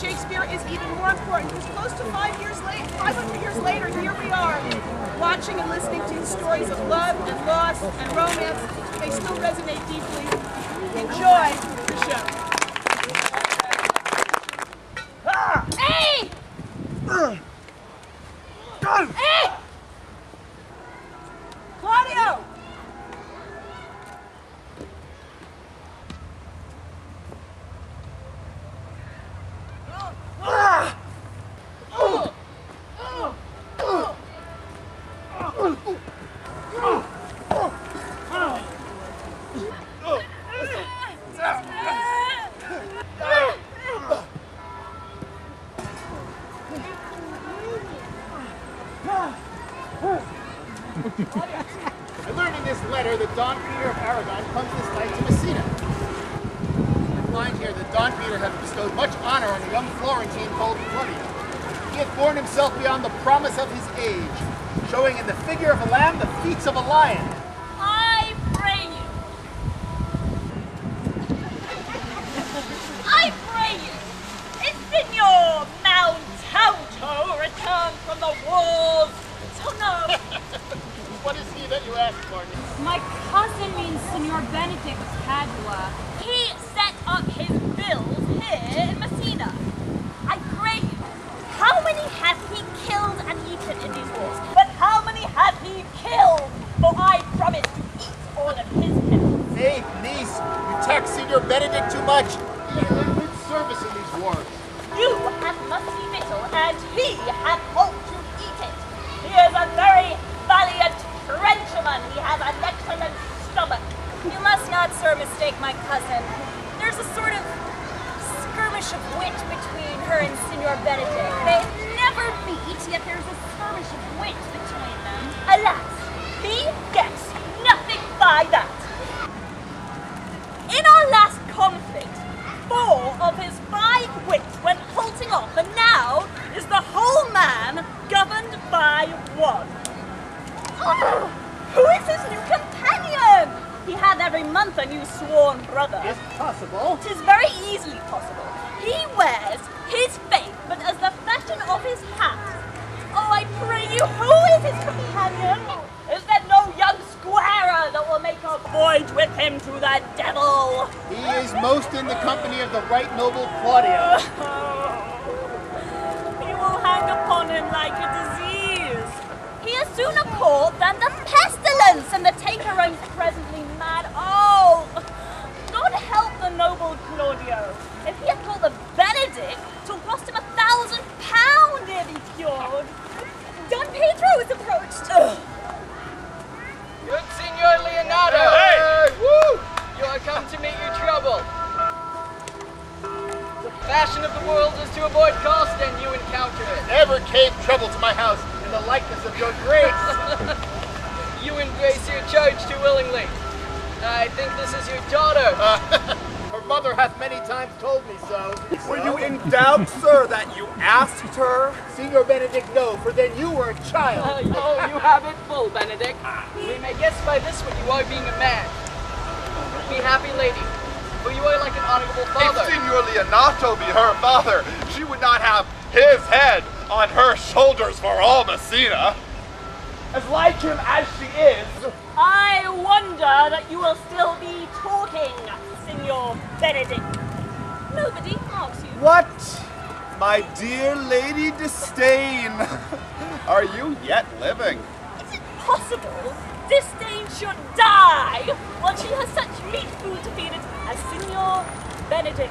Shakespeare is even more important because close to 500 years later, here we are, watching and listening to his stories of love and loss and romance. They still resonate deeply. Enjoy the show. Hey! Hey! Claudio! I learned in this letter that Don Pedro of Aragon comes this night to Messina. I find here that Don Pedro had bestowed much honor on a young Florentine called CLAUDIO. He had borne himself beyond the promise of his age, showing in the figure of a lamb the feats of a lion. I pray you. I pray you. Is Signor Mountato returned from the wars? So no. What is he that you ask, Martin? My cousin means Signor Benedick of Padua. He set up his bills here in Messina. I pray you, how many has he killed and eaten in these wars? But how many has he killed? For I promise to eat all of his kills. Hey, niece, you tax Signor Benedick too much. He did good service in these wars. You have musty victual, and he hath hope to eat it. He is a very valiant Frenchman. He has an excellent stomach. You must not, sir, mistake my cousin. There's a sort of skirmish of wit between her and Signor Benedick. They never meet, yet there's a skirmish of wit between them. Alas, he gets nothing by that. In our last conflict, 4 of his 5 wits went halting off, and now is the whole man governed by 1. Oh, who is his new companion? He hath every month a new sworn brother. Is possible. 'Tis very easily possible. He wears his faith, but as the fashion of his hat. Oh, I pray you, who is his companion? Is there no young squire that will make a voyage with him to the devil? He is most in the company of the right noble Claudio. He will hang upon him like a disease. He is sooner caught than the pestilence, and the taker roams presently mad. Oh, God help the noble Claudio. If he had called the Benedick, 'twill cost him £1,000 ere be cured. Don Pedro is approached. Good Signor Leonato! Hey! Woo! You are come to meet your trouble. The fashion of the world is to avoid cost, and you encounter it. Never came trouble to my house in the likeness of your grace. You embrace your charge too willingly. I think this is your daughter. Her mother hath many times told me so. Were you in doubt, sir, that you asked her? Signor Benedick, no, for then you were a child. Oh, you have it full, Benedick. We may guess by this what you are being a man. Be happy, lady, for you are like an honorable father. If Signor Leonato be her father, she would not have his head on her shoulders for all Messina. As like him as she is. I wonder that you will still be talking, Signor Benedick. Nobody asks you. What, my dear Lady Disdain? Are you yet living? Is it possible Disdain should die while she has such meat food to feed it as Signor Benedick?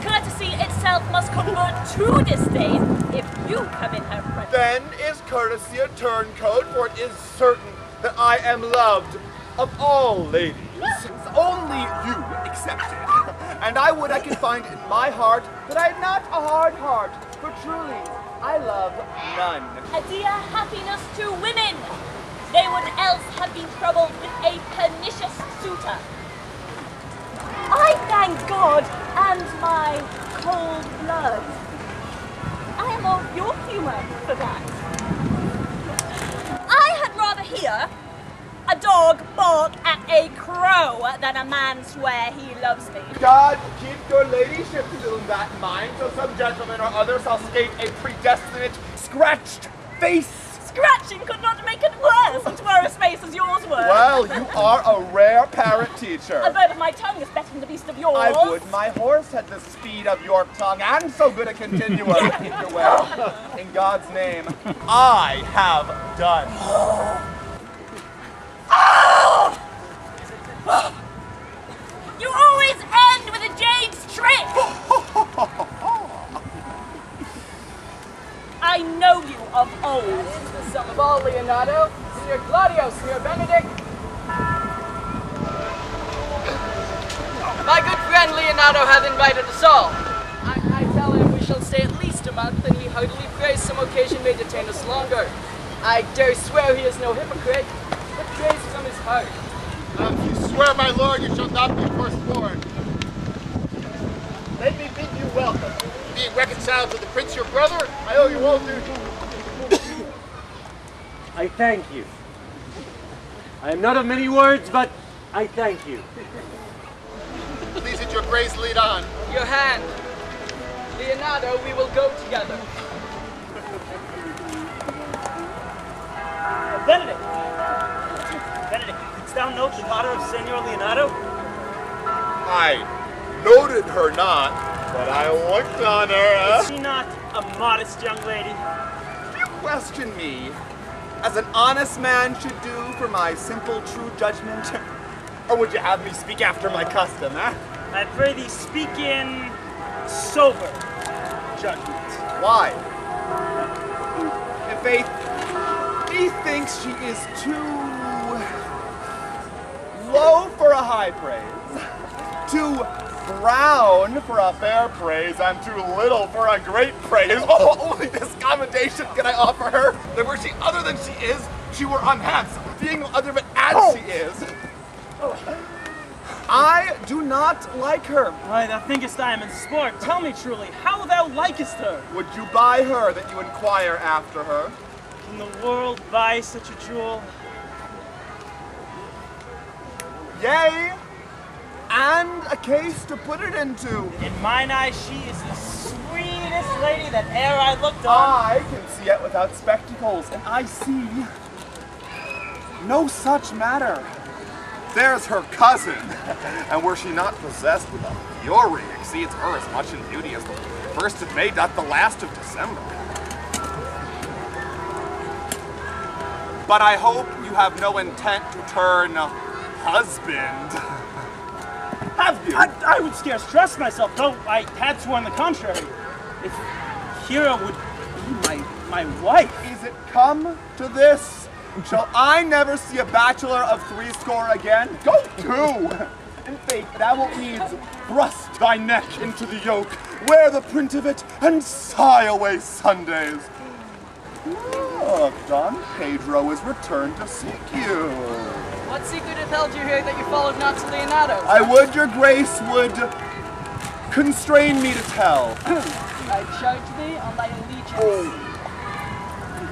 Courtesy itself must convert to disdain if you come in her presence. Then is courtesy a turncoat, for it is certain that I am loved of all ladies, only you excepted. And I would I could find in my heart that I have not a hard heart, for truly I love none. A dear happiness to women. They would else have been troubled with a pernicious suitor. I thank God and my cold blood. I am of your humor for that. I had rather hear a dog bark at a crow know than a man swear he loves me. God, keep your ladyship still in that mind, so some gentleman or other shall skate a predestinate scratched face. Scratching could not make it worse, and were as face as yours were. Well, you are a rare parrot teacher. A bird of my tongue is better than the beast of yours. I would my horse had the speed of your tongue, and so good a continuum. Well, in God's name, I have done. You always end with a jade's trick! I know you of old. The son of all, Leonato, Signor Claudio, Signor BENEDICK. My good friend Leonato hath invited us all. I tell him we shall stay at least a month, and he heartily prays some occasion may detain us longer. I dare swear he is no hypocrite, but prays from his heart. If you swear, my lord, you shall not be firstborn. Let me bid you welcome. Being reconciled to the prince your brother, I owe you all duty. I thank you. I am not of many words, but I thank you. Please at your grace lead on. Your hand. Leonato, we will go together. Benedict! Benedict, didst thou note the daughter of Senor Leonato? I noted her not, but I looked on her. Is she not a modest young lady? You question me, as an honest man should do for my simple true judgment? Or would you have me speak after my custom, eh? I pray thee speak in sober judgment. Why? In faith, methinks she is too low for a high praise, too brown for a fair praise, and too little for a great praise. Oh, only this commendation can I offer her, that were she other than she is, she were unhandsome, being other but as she is. I do not like her. Why, thou thinkest I am in sport. Tell me truly, how thou likest her? Would you buy her that you inquire after her? Can the world buy such a jewel? Yea, and a case to put it into. In mine eyes, she is the sweetest lady that e'er I looked on. I can see it without spectacles, and I see no such matter. There's her cousin, and were she not possessed with a fury, exceeds her as much in beauty as the 1st of May doth the last of December. But I hope you have no intent to turn husband. Have you? I would scarce trust myself, though I had sworn the contrary. If Hera would be my wife. Is it come to this? Shall I never see a bachelor of threescore again? Go to! In faith, thou wilt needs thrust thy neck into the yoke, wear the print of it, and sigh away Sundays. Look, Don Pedro is returned to seek you. What secret hath held you here that you followed not to Leonato? I would your grace would constrain me to tell. I charge thee on thy allegiance.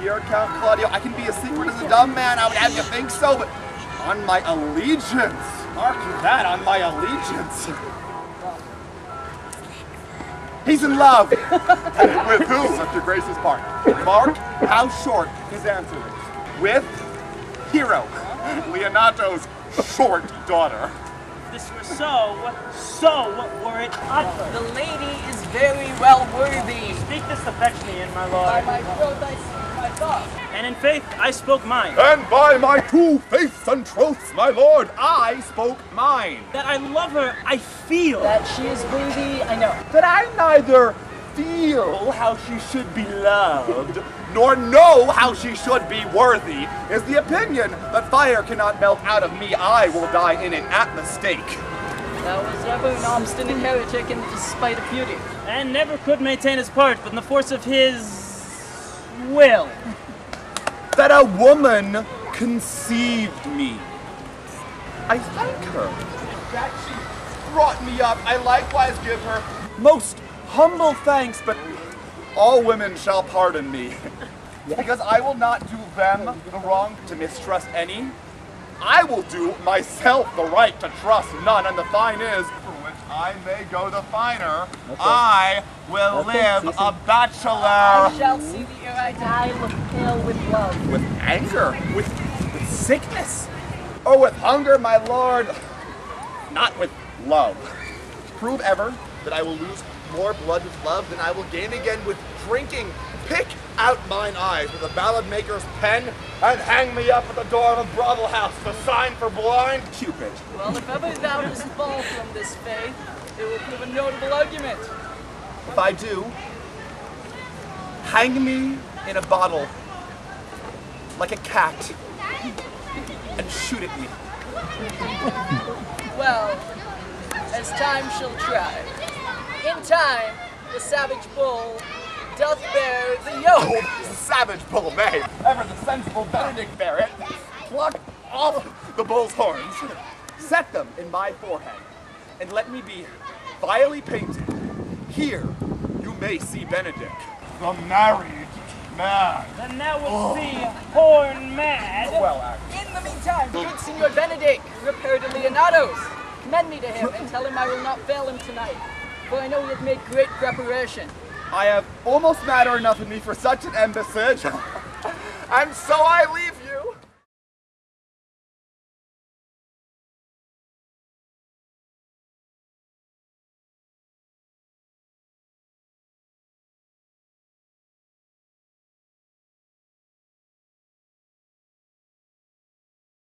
Here, Count Claudio, I can be as secret as a dumb man, I would have you think so, but on my allegiance. Mark that, on my allegiance. He's in love. With who? Such your grace's part. Mark how short his answer is. With Hero, Leonato's short daughter. If this were so were it other? The lady is very well worthy. Speak this to fetch me in, my lord. By my troth I speak my thought. And in faith, I spoke mine. And by my two faiths and troths, my lord, I spoke mine. That I love her, I feel. That she is worthy, I know. That I neither feel how she should be loved, nor know how she should be worthy, is the opinion that fire cannot melt out of me. I will die in it at the stake. Thou was ever an obstinate heretic in despite of beauty. And never could maintain his part, but in the force of his will. That a woman conceived me. I thank her. That she brought me up, I likewise give her most humble thanks, but all women shall pardon me. Because I will not do them the wrong to mistrust any, I will do myself the right to trust none, and the fine is, for which I may go the finer, I will live a bachelor. Shall see the ere I die look pale with love. With anger, with sickness, or with hunger, my lord, not with love. Prove ever that I will lose more blood with love than I will gain again with drinking. Pick out mine eyes with a ballad maker's pen and hang me up at the door of a brothel house, the sign for blind Cupid. Well, if ever thou dost fall from this faith, it will prove a notable argument. If I do, hang me in a bottle like a cat and shoot at me. Well, as time shall try. In time, the savage bull doth bear the yoke. The savage bull may, ever the sensible Benedict bear it, pluck off the bull's horns, set them in my forehead, and let me be vilely painted. Here you may see Benedict, the married man. And now we'll see Horn Mad. Well acted. In the meantime, good Signor Benedick, repair to Leonato's. Commend me to him and tell him I will not fail him tonight, for I know he has made great preparation. I have almost matter enough in me for such an embassage, and so I leave